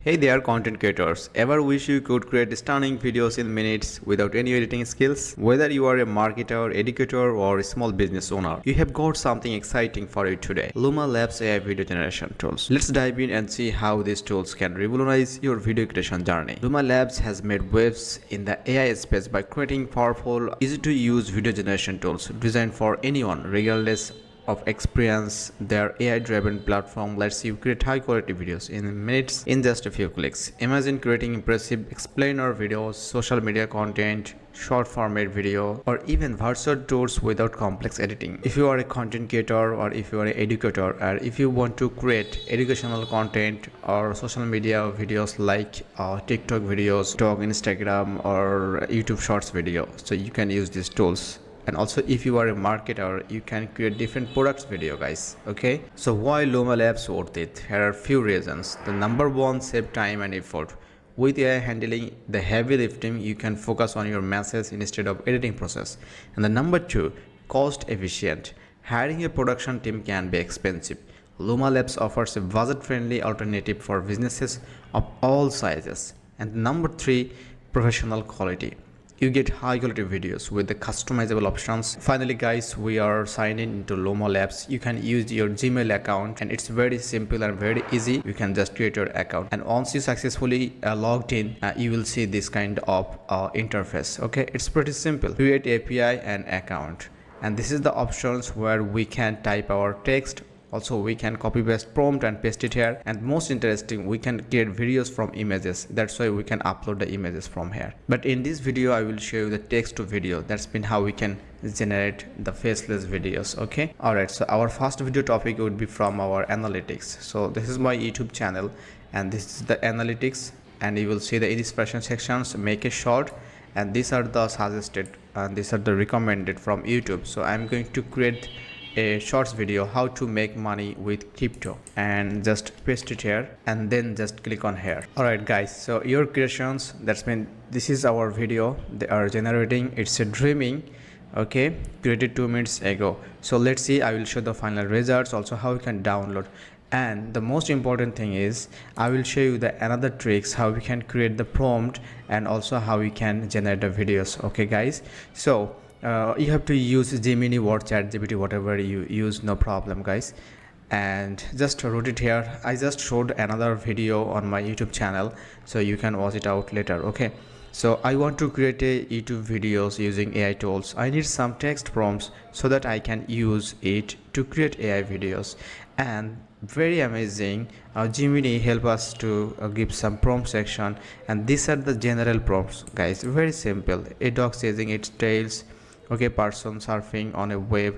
Hey there, content creators. Ever wish you could create stunning videos in minutes without any editing skills? Whether you are a marketer, educator, or a small business owner, you have got something exciting for you today. Luma Labs AI video generation tools. Let's dive in and see how these tools can revolutionize your video creation journey. Luma Labs has made waves in the AI space by creating powerful, easy to use video generation tools designed for anyone, regardless of experience. Their AI-driven platform lets you create high-quality videos in minutes in just a few clicks. Imagine creating impressive explainer videos, social media content, short format video, or even virtual tours without complex editing. If you are a content creator or if you are an educator, or if you want to create educational content or social media videos like TikTok videos, TikTok, Instagram, or YouTube Shorts video, so you can use these tools. And also, if you are a marketer, you can create different products video, guys. Okay, so why Luma Labs worth it? Here are few reasons. The number one, save time and effort. With AI handling the heavy lifting, you can focus on your message instead of editing process. And the number two, cost efficient. Hiring a production team can be expensive. Luma Labs offers a budget-friendly alternative for businesses of all sizes. And number three, professional quality. You get high quality videos with the customizable options. Finally, guys, we are signed in into Luma Labs. You can use your Gmail account and it's very simple and very easy. You can just create your account, and once you successfully logged in, you will see this kind of interface. Okay, it's pretty simple. Create API and account, and this is the options where we can type our text. Also, we can copy paste prompt and paste it here, and most interesting, we can create videos from images. That's why we can upload the images from here. But in this video I will show you the text to video. That's been how we can generate the faceless videos. Okay, all right, so our first video topic would be from our analytics. So this is my YouTube channel and this is the analytics, and you will see the inspiration sections, make a short, and these are the suggested and these are the recommended from YouTube. So I'm going to create a shorts video how to make money with crypto, and just paste it here and then just click on here. All right, guys, so your creations, that's mean this is our video they are generating. It's a dreaming, okay, created 2 minutes ago. So let's see, I will show the final results, also how you can download, and the most important thing is I will show you the another tricks how we can create the prompt and also how we can generate the videos. Okay, guys, so you have to use Gemini or ChatGPT, whatever you use, no problem, guys. And just wrote it here. I just showed another video on my YouTube channel, so you can watch it out later. Okay, so I want to create a YouTube videos using AI tools. I need some text prompts so that I can use it to create AI videos. And very amazing, Gemini help us to give some prompt section, and these are the general prompts, guys. Very simple. A dog chasing its tails, okay, person surfing on a wave.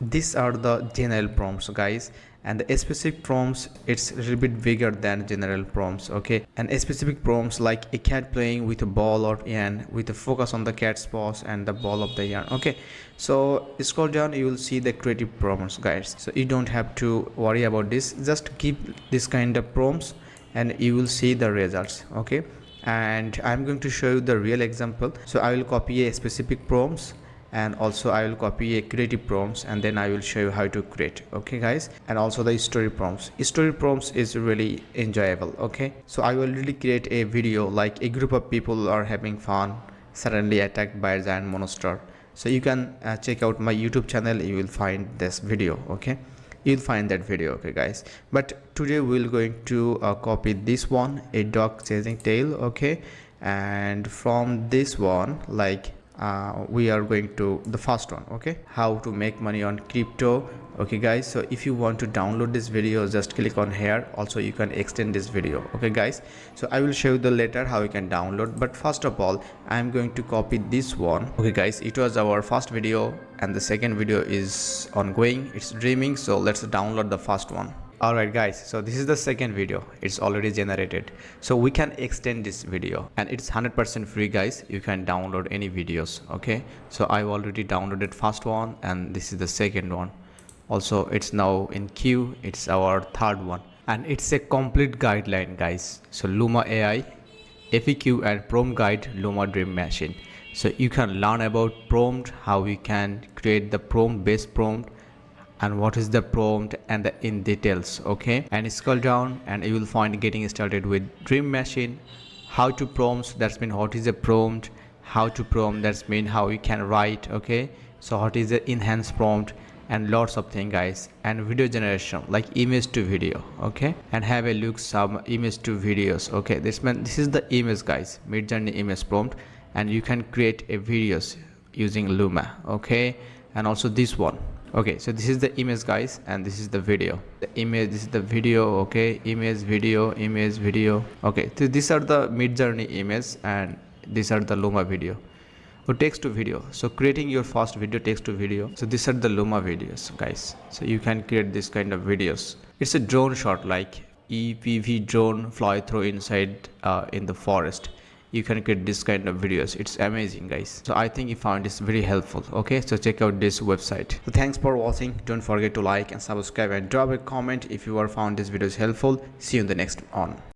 These are the general prompts, guys, and the specific prompts, it's a little bit bigger than general prompts. Okay, and specific prompts like a cat playing with a ball or yarn with a focus on the cat's paws and the ball of the yarn. Okay, so scroll down, you will see the creative prompts, guys. So you don't have to worry about this, just keep this kind of prompts and you will see the results. Okay, and I'm going to show you the real example. So I will copy a specific prompts and also I will copy a creative prompts, and then I will show you how to create. Okay, guys, and also the story prompts. Story prompts is really enjoyable. Okay, so I will really create a video like a group of people are having fun, suddenly attacked by a giant monster. So you can check out my YouTube channel, you will find this video. Okay, you'll find that video. Okay, guys, but today we're going to copy this one, a dog chasing tail. Okay, and from this one, like we are going to the first one. Okay, how to make money on crypto. Okay, guys, so if you want to download this video, just click on here. Also you can extend this video. Okay, guys, so I will show you the later how you can download, but first of all I am going to copy this one. Okay, guys, it was our first video and the second video is ongoing, it's dreaming. So let's download the first one. Alright, guys, so this is the second video, it's already generated, so we can extend this video and it's 100% free, guys. You can download any videos. Okay, so I've already downloaded first one and this is the second one. Also it's now in queue, it's our third one, and it's a complete guideline, guys. So Luma AI FAQ and prompt guide, Luma Dream Machine. So you can learn about prompt, how we can create the prompt based prompt, and what is the prompt and the in details. Okay, and scroll down and you will find getting started with dream machine, how to prompts, that's mean what is a prompt, how to prompt, that's mean how you can write. Okay, so what is the enhanced prompt, and lots of things guys, and video generation like image to video. Okay, and have a look some image to videos. Okay, this is the image guys, mid journey image prompt, and you can create a videos using Luma. Okay, and also this one. Okay, so this is the image guys, and this is the video, the image, this is the video. Okay, image, video, image, video. Okay, so these are the mid journey image, and these are the Luma video or text to video. So creating your first video, text to video. So these are the Luma videos guys, so you can create this kind of videos. It's a drone shot like EPV drone fly through inside in the forest. You can create this kind of videos. It's amazing guys, so I think you found this very helpful. Okay, so check out this website. So thanks for watching. Don't forget to like and subscribe and drop a comment if you are found this videos helpful. See you in the next one.